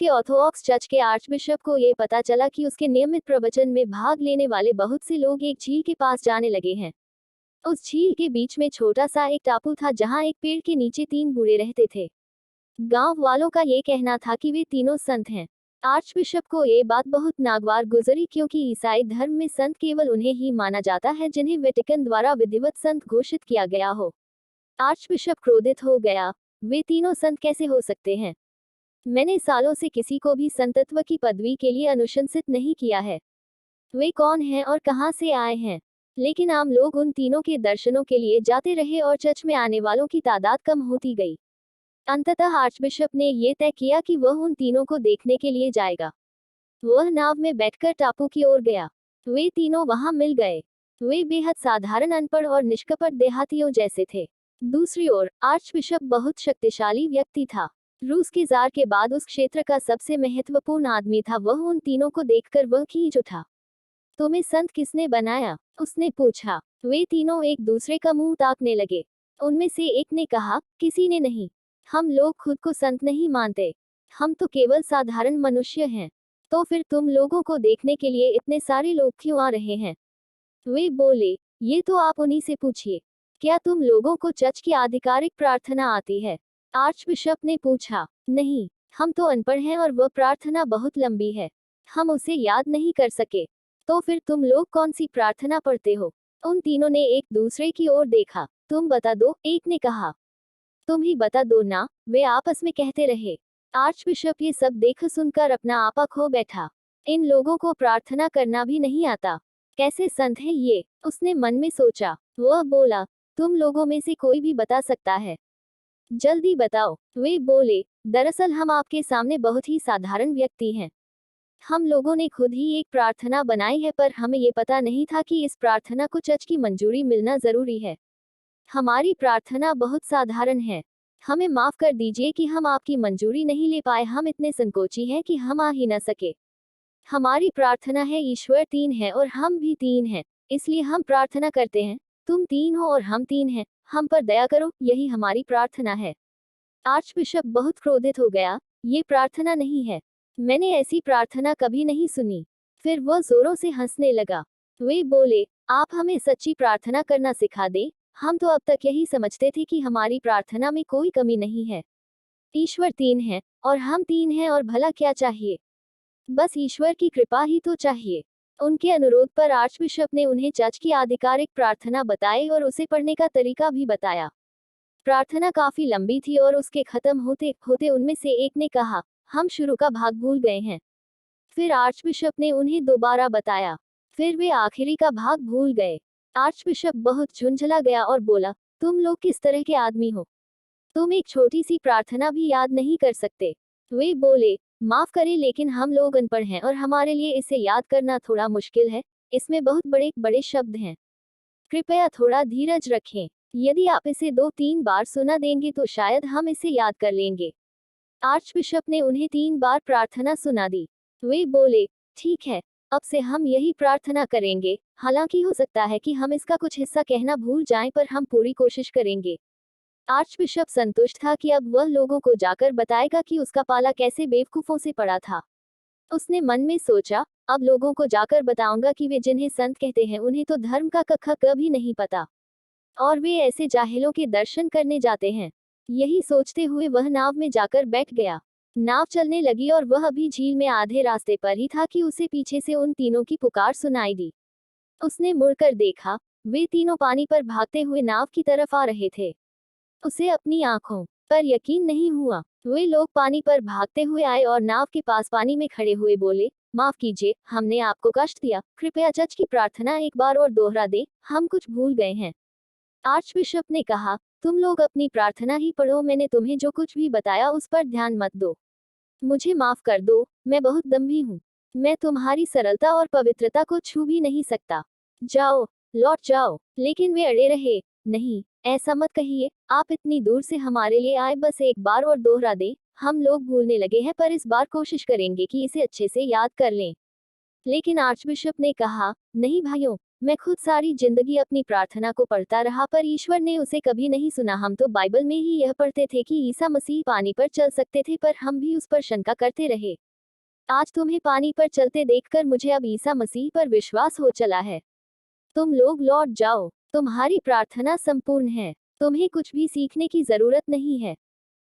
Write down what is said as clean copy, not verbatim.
के Orthodox church के archbishop को ये पता चला कि उसके नियमित प्रवचन में भाग लेने वाले बहुत से लोग एक झील के पास जाने लगे हैं। उस झील के बीच में छोटा सा एक टापू था जहां एक पेड़ के नीचे 3 बूढ़े रहते थे। गांव वालों का ये कहना था कि वे तीनों संत हैं। आर्चबिशप को ये बात बहुत नागवार गुजरी क्योंकि ईसाई धर्म में संत केवल उन्हें ही माना जाता है जिन्हें वेटिकन द्वारा विधिवत संत घोषित किया गया हो। आर्चबिशप क्रोधित हो गया। वे तीनों संत कैसे हो सकते हैं? मैंने सालों से किसी को भी संतत्व की पदवी के लिए अनुशंसित नहीं किया है। वे कौन हैं और कहां से आए हैं? लेकिन आम लोग उन तीनों के दर्शनों के लिए जाते रहे और चर्च में आने वालों की तादाद कम होती गई। अंततः आर्चबिशप ने यह तय किया कि वह उन तीनों को देखने के लिए जाएगा। वह नाव में बैठकर टापू की ओर गया। वे तीनों वहां मिल गए। वे बेहद साधारण, अनपढ़ और निष्कपट देहातियों जैसे थे। दूसरी ओर आर्चबिशप बहुत शक्तिशाली व्यक्ति था। रूस के जार के बाद उस क्षेत्र का सबसे महत्वपूर्ण आदमी था। वह उन तीनों को देखकर वह खींच उठा। तुम्हें संत किसने बनाया? उसने पूछा। वे तीनों एक दूसरे का मुंह ताकने लगे। उनमें से एक ने कहा, किसी ने नहीं। हम लोग खुद को संत नहीं मानते। हम तो केवल साधारण मनुष्य हैं। तो फिर तुम लोगों को देखने के लिए इतने सारे लोग क्यों आ रहे हैं? वे बोले, ये तो आप उन्हीं से पूछिए। क्या तुम लोगों को चर्च की आधिकारिक प्रार्थना आती है? आर्चबिशप ने पूछा। नहीं, हम तो अनपढ़ हैं और वह प्रार्थना बहुत लंबी है। हम उसे याद नहीं कर सके। तो फिर तुम लोग कौन सी प्रार्थना पढ़ते हो? उन तीनों ने एक दूसरे की ओर देखा। तुम बता दो, एक ने कहा। तुम ही बता दो ना, वे आपस में कहते रहे। आर्चबिशप ये सब देख सुनकर अपना आपा खो बैठा। इन लोगों को प्रार्थना करना भी नहीं आता। कैसे संत है ये? उसने मन में सोचा। वह बोला, तुम लोगों में से कोई भी बता सकता है? जल्दी बताओ। वे बोले, दरअसल हम आपके सामने बहुत ही साधारण व्यक्ति हैं। हम लोगों ने खुद ही एक प्रार्थना बनाई है, पर हमें ये पता नहीं था कि इस प्रार्थना को चर्च की मंजूरी मिलना जरूरी है। हमारी प्रार्थना बहुत साधारण है। हमें माफ कर दीजिए कि हम आपकी मंजूरी नहीं ले पाए। हम इतने संकोची हैं कि हम आ ही न सके। हमारी प्रार्थना है, ईश्वर 3 है और हम भी 3 हैं, इसलिए हम प्रार्थना करते हैं, तुम 3 हो और हम 3 हैं, हम पर दया करो, यही हमारी प्रार्थना है। आर्चबिशप बहुत क्रोधित हो गया। ये प्रार्थना नहीं है। मैंने ऐसी प्रार्थना कभी नहीं सुनी। फिर वह जोरों से हंसने लगा। वे बोले, आप हमें सच्ची प्रार्थना करना सिखा दें। हम तो अब तक यही समझते थे कि हमारी प्रार्थना में कोई कमी नहीं है। ईश्वर 3 है और हम 3 हैं, और भला क्या चाहिए? बस ईश्वर की कृपा ही तो चाहिए। उनके अनुरोध पर आर्चबिशप ने उन्हें चर्च की आधिकारिक प्रार्थना बताई और उसे पढ़ने का तरीका भी बताया। प्रार्थना काफी लंबी थी और उसके खत्म होते होते उनमें से एक ने कहा, हम शुरू का भाग भूल गए हैं। फिर आर्चबिशप ने उन्हें दोबारा बताया। फिर वे आखिरी का भाग भूल गए। आर्चबिशप बहुत झुंझला गया और बोला, तुम लोग किस तरह के आदमी हो? तुम एक छोटी सी प्रार्थना भी याद नहीं कर सकते। वे बोले, माफ करें लेकिन हम लोग अनपढ़ हैं और हमारे लिए इसे याद करना थोड़ा मुश्किल है। इसमें बहुत बड़े बड़े शब्द हैं। कृपया थोड़ा धीरज रखें। यदि आप इसे 2-3 बार सुना देंगे तो शायद हम इसे याद कर लेंगे। आर्चबिशप ने उन्हें 3 बार प्रार्थना सुना दी। वे बोले, ठीक है, अब से हम यही प्रार्थना करेंगे। हालांकि हो सकता है कि हम इसका कुछ हिस्सा कहना भूल जाएं, पर हम पूरी कोशिश करेंगे। आर्चबिशप संतुष्ट था कि अब वह लोगों को जाकर बताएगा कि उसका पाला कैसे बेवकूफों से पड़ा था। उसने मन में सोचा, अब लोगों को जाकर बताऊंगा कि वे जिन्हें संत कहते हैं उन्हें तो धर्म का कक्का कभी नहीं पता, और वे ऐसे जाहिलों के दर्शन करने जाते हैं। यही सोचते हुए वह नाव में जाकर बैठ गया। नाव चलने लगी और वह अभी झील में आधे रास्ते पर ही था कि उसे पीछे से उन तीनों की पुकार सुनाई दी। उसने मुड़कर देखा। वे तीनों पानी पर भागते हुए नाव की तरफ आ रहे थे। उसे अपनी आंखों पर यकीन नहीं हुआ। वे लोग पानी पर भागते हुए आए और नाव के पास पानी में खड़े हुए बोले, माफ कीजिए, हमने आपको कष्ट दिया। कृपया चर्च की प्रार्थना एक बार और दोहरा दे, हम कुछ भूल गए हैं। आर्चबिशप ने कहा, तुम लोग अपनी प्रार्थना ही पढ़ो। मैंने तुम्हें जो कुछ भी बताया उस पर ध्यान मत दो। मुझे माफ कर दो, मैं बहुत दम्भी हूँ। मैं तुम्हारी सरलता और पवित्रता को छू भी नहीं सकता। जाओ, लौट जाओ। लेकिन वे अड़े रहे। नहीं, ऐसा मत कहिए, आप इतनी दूर से हमारे लिए आए, बस एक बार और दोहरा दे। हम लोग भूलने लगे हैं, पर इस बार कोशिश करेंगे कि इसे अच्छे से याद कर लें। लेकिन आर्चबिशप ने कहा, नहीं भाइयों, मैं खुद सारी जिंदगी अपनी प्रार्थना को पढ़ता रहा पर ईश्वर ने उसे कभी नहीं सुना। हम तो बाइबल में ही यह पढ़ते थे कि ईसा मसीह पानी पर चल सकते थे पर हम भी उस पर शंका करते रहे। आज तुम्हें पानी पर चलते देखकर मुझे अब ईसा मसीह पर विश्वास हो चला है। तुम लोग लौट जाओ, तुम्हारी प्रार्थना संपूर्ण है, तुम्हें कुछ भी सीखने की जरूरत नहीं है।